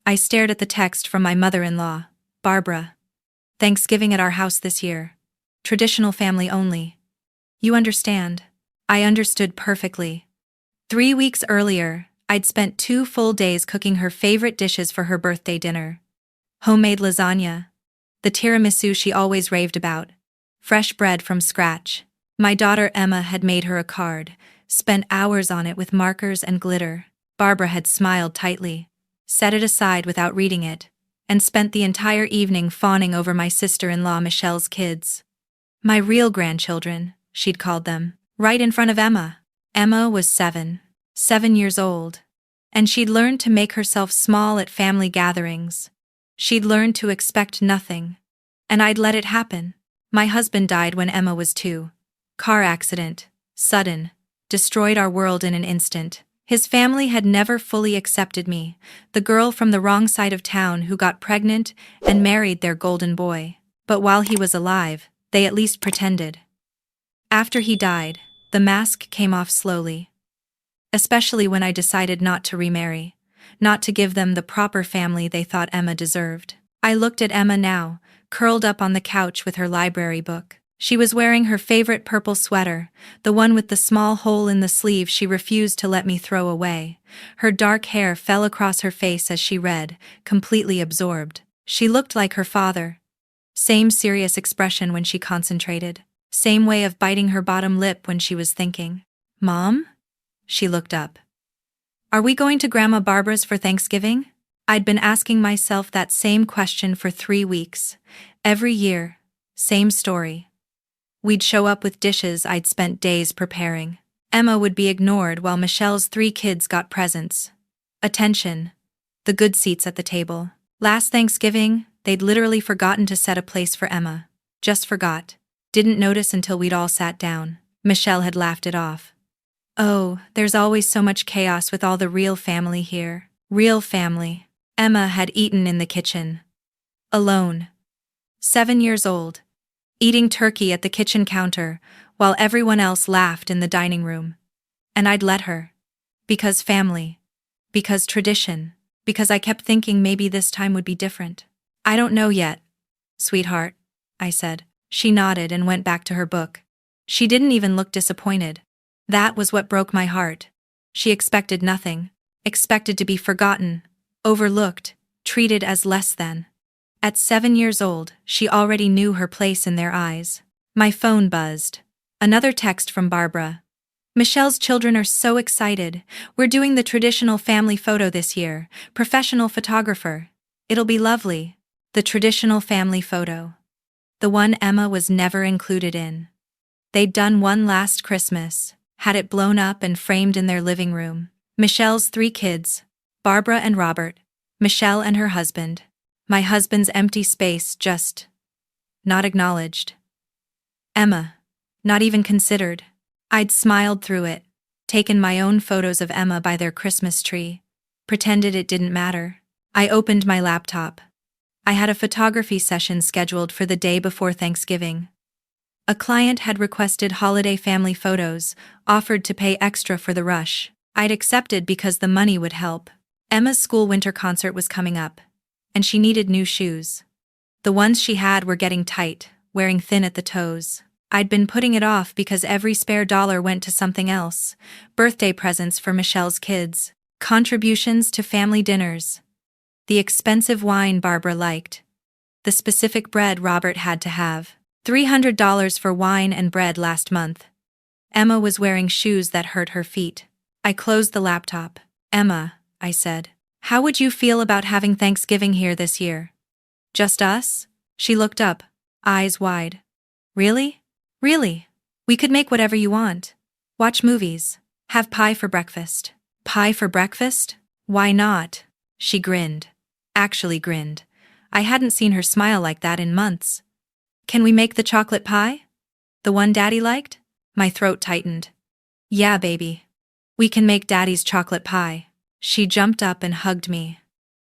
I stared at the text from my mother-in-law, Barbara. Thanksgiving at our house this year. Traditional family only. You understand? I understood perfectly. 3 weeks earlier, I'd spent 2 full days cooking her favorite dishes for her birthday dinner. Homemade lasagna. The tiramisu she always raved about. Fresh bread from scratch. My daughter Emma had made her a card, spent hours on it with markers and glitter. Barbara had smiled tightly, set it aside without reading it, and spent the entire evening fawning over my sister-in-law Michelle's kids. My real grandchildren, she'd called them, right in front of Emma. Emma was 7 years old, and she'd learned to make herself small at family gatherings. She'd learned to expect nothing, and I'd let it happen. My husband died when Emma was 2. Car accident, sudden, destroyed our world in an instant. His family had never fully accepted me, the girl from the wrong side of town who got pregnant and married their golden boy. But while he was alive, they at least pretended. After he died, the mask came off slowly. Especially when I decided not to remarry, not to give them the proper family they thought Emma deserved. I looked at Emma now, curled up on the couch with her library book. She was wearing her favorite purple sweater, the one with the small hole in the sleeve she refused to let me throw away. Her dark hair fell across her face as she read, completely absorbed. She looked like her father. Same serious expression when she concentrated. Same way of biting her bottom lip when she was thinking. "Mom?" She looked up. "Are we going to Grandma Barbara's for Thanksgiving?" I'd been asking myself that same question for 3 weeks. Every year, same story. We'd show up with dishes I'd spent days preparing. Emma would be ignored while Michelle's 3 kids got presents. Attention. The good seats at the table. Last Thanksgiving, they'd literally forgotten to set a place for Emma. Just forgot. Didn't notice until we'd all sat down. Michelle had laughed it off. "Oh, there's always so much chaos with all the real family here." Real family. Emma had eaten in the kitchen. Alone. 7 years old. Eating turkey at the kitchen counter, while everyone else laughed in the dining room. And I'd let her. Because family. Because tradition. Because I kept thinking maybe this time would be different. "I don't know yet, sweetheart," I said. She nodded and went back to her book. She didn't even look disappointed. That was what broke my heart. She expected nothing. Expected to be forgotten, overlooked, treated as less than. At 7 years old, she already knew her place in their eyes. My phone buzzed. Another text from Barbara. "Michelle's children are so excited. We're doing the traditional family photo this year. Professional photographer. It'll be lovely." The traditional family photo. The one Emma was never included in. They'd done one last Christmas, had it blown up and framed in their living room. Michelle's 3 kids, Barbara and Robert, Michelle and her husband. My husband's empty space just not acknowledged. Emma, not even considered. I'd smiled through it, taken my own photos of Emma by their Christmas tree, pretended it didn't matter. I opened my laptop. I had a photography session scheduled for the day before Thanksgiving. A client had requested holiday family photos, offered to pay extra for the rush. I'd accepted because the money would help. Emma's school winter concert was coming up, and she needed new shoes. The ones she had were getting tight, wearing thin at the toes. I'd been putting it off because every spare dollar went to something else. Birthday presents for Michelle's kids, contributions to family dinners, the expensive wine Barbara liked, the specific bread Robert had to have. $300 for wine and bread last month. Emma was wearing shoes that hurt her feet. I closed the laptop. "Emma," I said, "how would you feel about having Thanksgiving here this year?" "Just us?" She looked up, eyes wide. "Really? Really? We could make whatever you want. Watch movies. Have pie for breakfast." "Pie for breakfast? Why not?" She grinned. Actually grinned. I hadn't seen her smile like that in months. "Can we make the chocolate pie? The one Daddy liked?" My throat tightened. "Yeah, baby. We can make Daddy's chocolate pie." She jumped up and hugged me.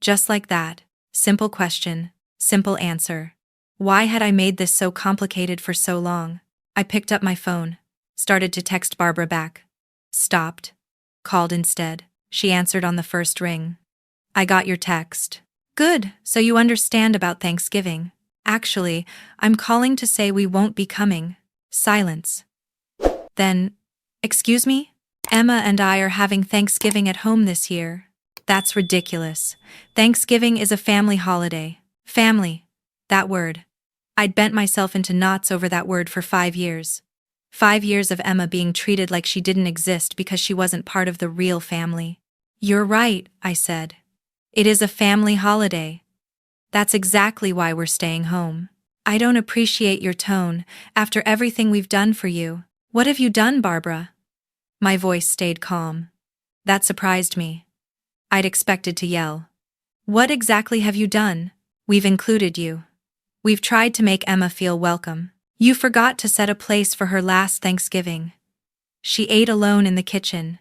Just like that. Simple question, simple answer. Why had I made this so complicated for so long? I picked up my phone, started to text Barbara back. Stopped. Called instead. She answered on the first ring. "I got your text." Good, so you understand about Thanksgiving. Actually, I'm calling to say we won't be coming. Silence. Then, excuse me? Emma and I are having Thanksgiving at home this year. That's ridiculous. Thanksgiving is a family holiday. Family. That word. I'd bent myself into knots over that word for 5 years. 5 years of Emma being treated like she didn't exist because she wasn't part of the real family. You're right, I said. It is a family holiday. That's exactly why we're staying home. I don't appreciate your tone, after everything we've done for you. What have you done, Barbara? My voice stayed calm. That surprised me. I'd expected to yell. What exactly have you done? We've included you. We've tried to make Emma feel welcome. You forgot to set a place for her last Thanksgiving. She ate alone in the kitchen.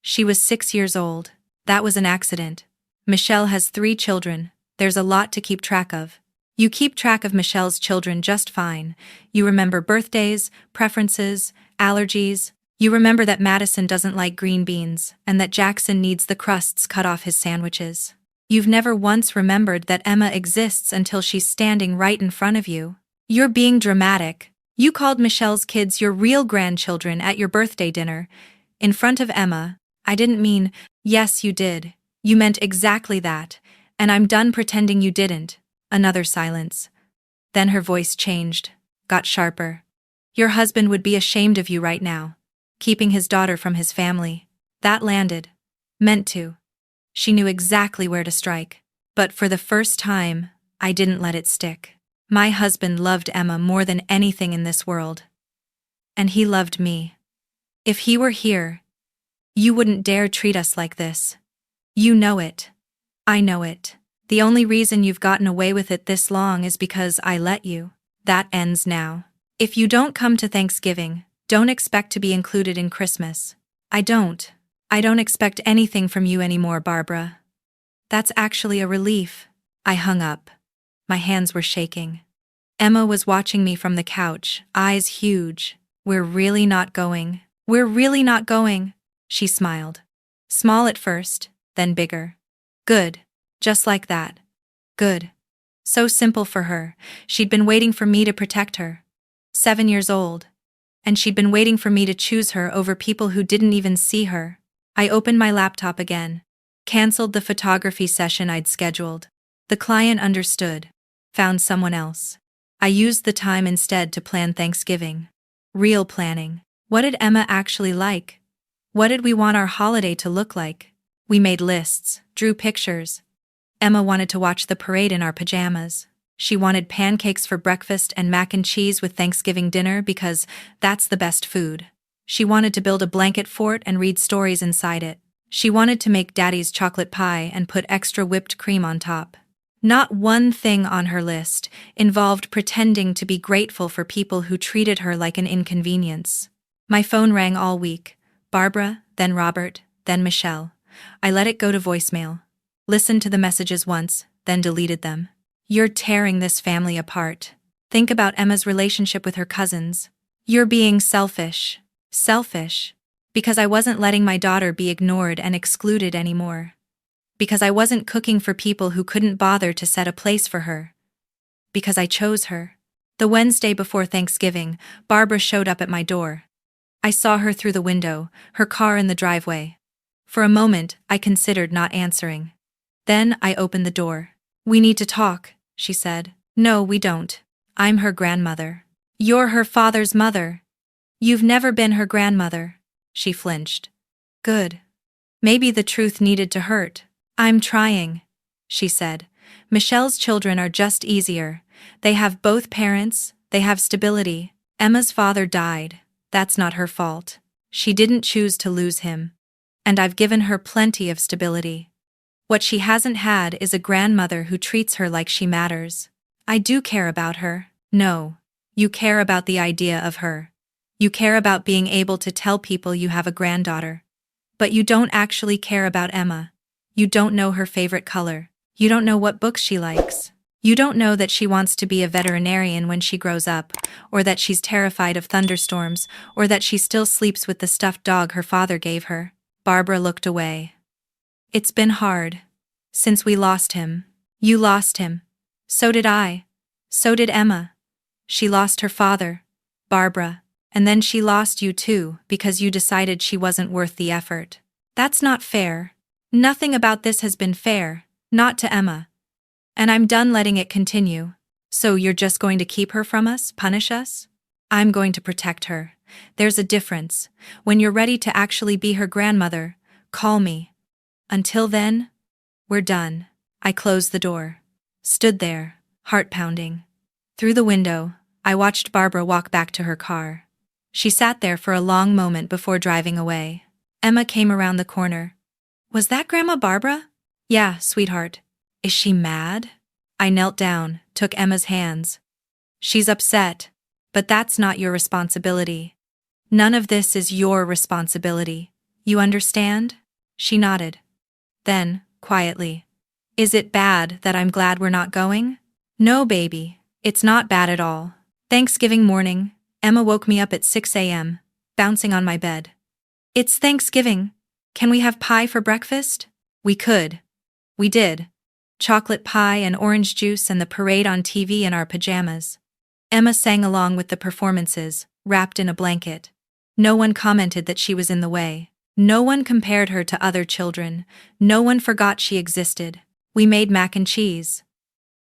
She was 6 years old. That was an accident. Michelle has 3 children. There's a lot to keep track of. You keep track of Michelle's children just fine. You remember birthdays, preferences, allergies. You remember that Madison doesn't like green beans, and that Jackson needs the crusts cut off his sandwiches. You've never once remembered that Emma exists until she's standing right in front of you. You're being dramatic. You called Michelle's kids your real grandchildren at your birthday dinner. In front of Emma. I didn't mean, yes, you did. You meant exactly that, and I'm done pretending you didn't. Another silence. Then her voice changed, got sharper. Your husband would be ashamed of you right now. Keeping his daughter from his family. That landed. Meant to. She knew exactly where to strike. But for the first time, I didn't let it stick. My husband loved Emma more than anything in this world. And he loved me. If he were here, you wouldn't dare treat us like this. You know it. I know it. The only reason you've gotten away with it this long is because I let you. That ends now. If you don't come to Thanksgiving, don't expect to be included in Christmas. I don't expect anything from you anymore, Barbara. That's actually a relief. I hung up. My hands were shaking. Emma was watching me from the couch, eyes huge. We're really not going. We're really not going. She smiled. Small at first, then bigger. Good. Just like that. Good. So simple for her. She'd been waiting for me to protect her. 7 years old. And she'd been waiting for me to choose her over people who didn't even see her. I opened my laptop again. Cancelled the photography session I'd scheduled. The client understood. Found someone else. I used the time instead to plan Thanksgiving. Real planning. What did Emma actually like? What did we want our holiday to look like? We made lists, drew pictures. Emma wanted to watch the parade in our pajamas. She wanted pancakes for breakfast and mac and cheese with Thanksgiving dinner because that's the best food. She wanted to build a blanket fort and read stories inside it. She wanted to make Daddy's chocolate pie and put extra whipped cream on top. Not one thing on her list involved pretending to be grateful for people who treated her like an inconvenience. My phone rang all week. Barbara, then Robert, then Michelle. I let it go to voicemail. Listened to the messages once, then deleted them. You're tearing this family apart. Think about Emma's relationship with her cousins. You're being selfish. Selfish. Because I wasn't letting my daughter be ignored and excluded anymore. Because I wasn't cooking for people who couldn't bother to set a place for her. Because I chose her. The Wednesday before Thanksgiving, Barbara showed up at my door. I saw her through the window, her car in the driveway. For a moment, I considered not answering. Then I opened the door. We need to talk, she said. No, we don't. I'm her grandmother. You're her father's mother. You've never been her grandmother. She flinched. Good. Maybe the truth needed to hurt. I'm trying, she said. Michelle's children are just easier. They have both parents, they have stability. Emma's father died. That's not her fault. She didn't choose to lose him. And I've given her plenty of stability. What she hasn't had is a grandmother who treats her like she matters. I do care about her. No. You care about the idea of her. You care about being able to tell people you have a granddaughter. But you don't actually care about Emma. You don't know her favorite color. You don't know what books she likes. You don't know that she wants to be a veterinarian when she grows up, or that she's terrified of thunderstorms, or that she still sleeps with the stuffed dog her father gave her. Barbara looked away. It's been hard. Since we lost him. You lost him. So did I. So did Emma. She lost her father, Barbara, and then she lost you too because you decided she wasn't worth the effort. That's not fair. Nothing about this has been fair, not to Emma. And I'm done letting it continue. So you're just going to keep her from us, punish us? I'm going to protect her. There's a difference. When you're ready to actually be her grandmother, call me. Until then, we're done. I closed the door. Stood there, heart pounding. Through the window, I watched Barbara walk back to her car. She sat there for a long moment before driving away. Emma came around the corner. Was that Grandma Barbara? Yeah, sweetheart. Is she mad? I knelt down, took Emma's hands. She's upset, but that's not your responsibility. None of this is your responsibility. You understand? She nodded. Then, quietly, is it bad that I'm glad we're not going? No, baby, it's not bad at all. Thanksgiving morning, Emma woke me up at 6 a.m., bouncing on my bed. It's Thanksgiving. Can we have pie for breakfast? We could. We did. Chocolate pie and orange juice and the parade on TV in our pajamas. Emma sang along with the performances, wrapped in a blanket. No one commented that she was in the way. No one compared her to other children. No one forgot she existed. We made mac and cheese.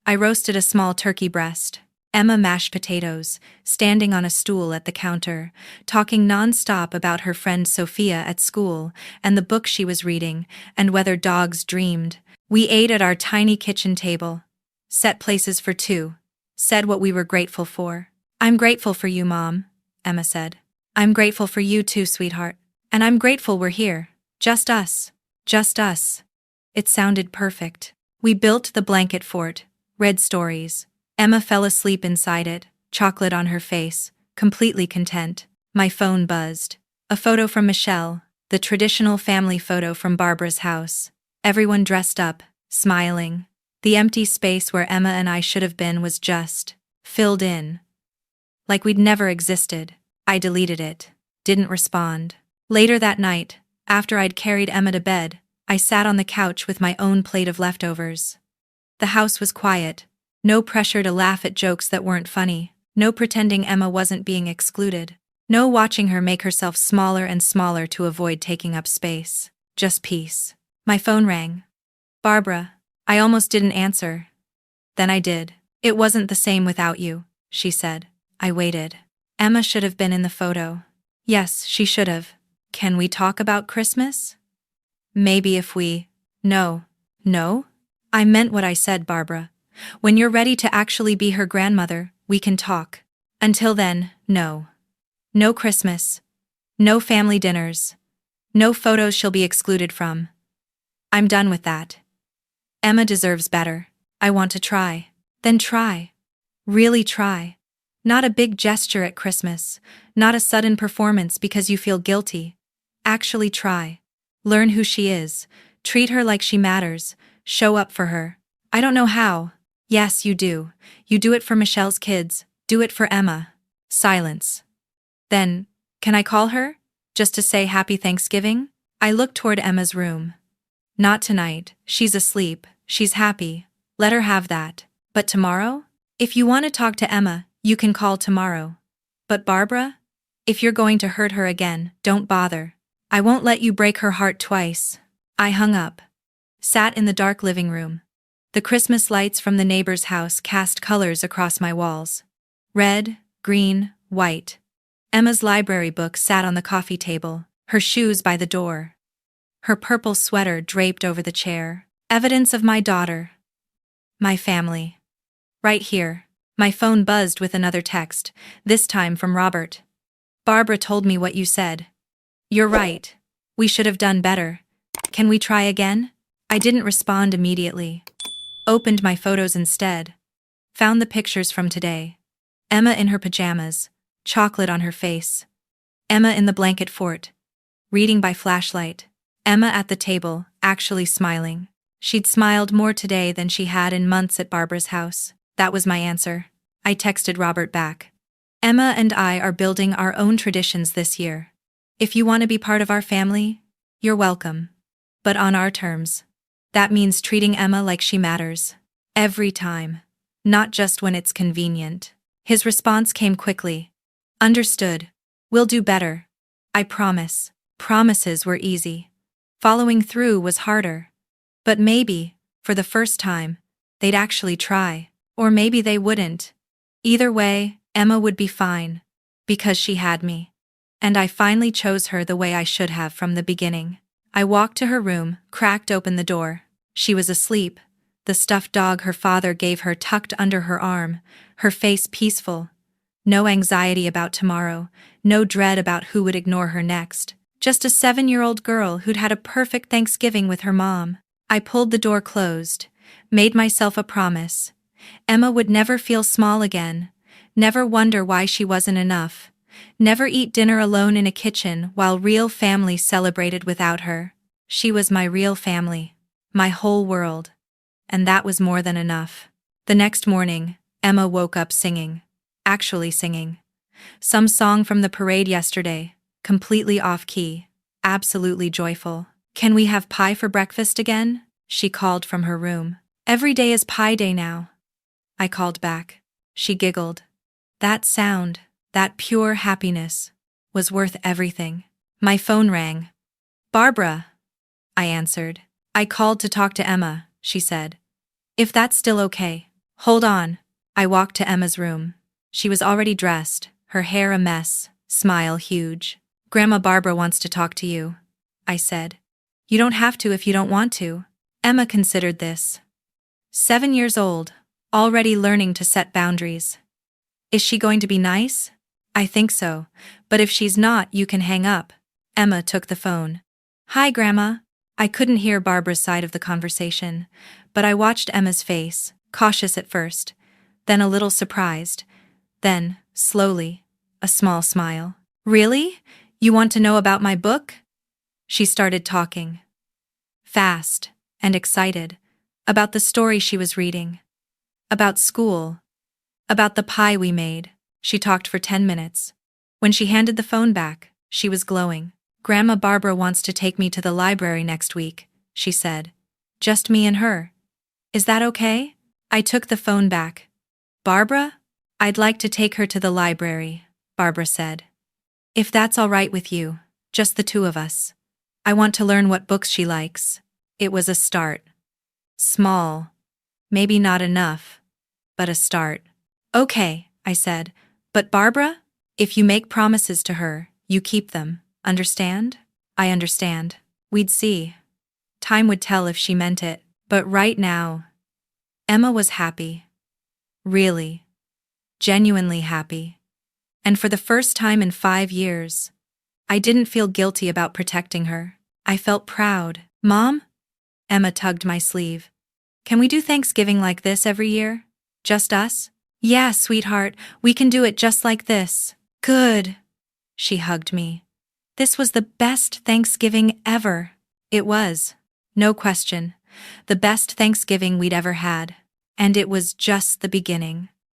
I roasted a small turkey breast. Emma mashed potatoes, standing on a stool at the counter, talking non-stop about her friend Sophia at school, and the book she was reading, and whether dogs dreamed. We ate at our tiny kitchen table. Set places for two. Said what we were grateful for. I'm grateful for you, Mom, Emma said. I'm grateful for you too, sweetheart. And I'm grateful we're here. Just us. Just us. It sounded perfect. We built the blanket fort, read stories. Emma fell asleep inside it, chocolate on her face, completely content. My phone buzzed. A photo from Michelle, the traditional family photo from Barbara's house. Everyone dressed up, smiling. The empty space where Emma and I should have been was just filled in. Like we'd never existed. I deleted it. Didn't respond. Later that night, after I'd carried Emma to bed, I sat on the couch with my own plate of leftovers. The house was quiet. No pressure to laugh at jokes that weren't funny. No pretending Emma wasn't being excluded. No watching her make herself smaller and smaller to avoid taking up space. Just peace. My phone rang. Barbara. I almost didn't answer. Then I did. It wasn't the same without you, she said. I waited. Emma should have been in the photo. Yes, she should have. Can we talk about Christmas? Maybe if we… No. I meant what I said, Barbara. When you're ready to actually be her grandmother, we can talk. Until then, no. No Christmas. No family dinners. No photos she'll be excluded from. I'm done with that. Emma deserves better. I want to try. Then try. Really try. Not a big gesture at Christmas. Not a sudden performance because you feel guilty. Actually try. Learn who she is. Treat her like she matters. Show up for her. I don't know how. Yes, you do. You do it for Michelle's kids. Do it for Emma. Silence. Then, can I call her? Just to say Happy Thanksgiving? I looked toward Emma's room. Not tonight. She's asleep. She's happy. Let her have that. But tomorrow? If you want to talk to Emma, you can call tomorrow. But Barbara? If you're going to hurt her again, don't bother. I won't let you break her heart twice. I hung up. Sat in the dark living room. The Christmas lights from the neighbor's house cast colors across my walls. Red, green, white. Emma's library book sat on the coffee table, her shoes by the door. Her purple sweater draped over the chair. Evidence of my daughter. My family. Right here. My phone buzzed with another text, this time from Robert. Barbara told me what you said. You're right. We should have done better. Can we try again? I didn't respond immediately. Opened my photos instead. Found the pictures from today. Emma in her pajamas, chocolate on her face. Emma in the blanket fort. Reading by flashlight. Emma at the table, actually smiling. She'd smiled more today than she had in months at Barbara's house. That was my answer. I texted Robert back. Emma and I are building our own traditions this year. If you want to be part of our family, you're welcome. But on our terms. That means treating Emma like she matters. Every time. Not just when it's convenient. His response came quickly. Understood. We'll do better. I promise. Promises were easy. Following through was harder. But maybe, for the first time, they'd actually try. Or maybe they wouldn't. Either way, Emma would be fine. Because she had me. And I finally chose her the way I should have from the beginning. I walked to her room, cracked open the door. She was asleep, the stuffed dog her father gave her tucked under her arm, her face peaceful. No anxiety about tomorrow, no dread about who would ignore her next. Just a 7-year-old girl who'd had a perfect Thanksgiving with her mom. I pulled the door closed, made myself a promise. Emma would never feel small again, never wonder why she wasn't enough, never eat dinner alone in a kitchen while real family celebrated without her. She was my real family, my whole world. And that was more than enough. The next morning, Emma woke up singing. Actually singing. Some song from the parade yesterday, completely off-key, absolutely joyful. Can we have pie for breakfast again? She called from her room. Every day is pie day now. I called back. She giggled. That sound, that pure happiness, was worth everything. My phone rang. Barbara, I answered. I called to talk to Emma, she said. If that's still okay. Hold on. I walked to Emma's room. She was already dressed, her hair a mess, smile huge. Grandma Barbara wants to talk to you, I said. You don't have to if you don't want to. Emma considered this. 7 years old, already learning to set boundaries. Is she going to be nice? I think so, but if she's not, you can hang up. Emma took the phone. Hi, Grandma. I couldn't hear Barbara's side of the conversation, but I watched Emma's face, cautious at first, then a little surprised, then, slowly, a small smile. Really? You want to know about my book? She started talking. Fast and excited, about the story she was reading, about school, about the pie we made. She talked for 10 minutes. When she handed the phone back, she was glowing. Grandma Barbara wants to take me to the library next week, she said. Just me and her. Is that okay? I took the phone back. Barbara? I'd like to take her to the library, Barbara said. If that's all right with you, just the two of us. I want to learn what books she likes. It was a start. Small. Maybe not enough, but a start. Okay, I said. But Barbara, if you make promises to her, you keep them. Understand? I understand. We'd see. Time would tell if she meant it. But right now, Emma was happy. Really. Genuinely happy. And for the first time in 5 years, I didn't feel guilty about protecting her. I felt proud. Mom? Emma tugged my sleeve. Can we do Thanksgiving like this every year? Just us? Yeah, sweetheart, we can do it just like this. Good. She hugged me. This was the best Thanksgiving ever. It was, no question, the best Thanksgiving we'd ever had. And it was just the beginning.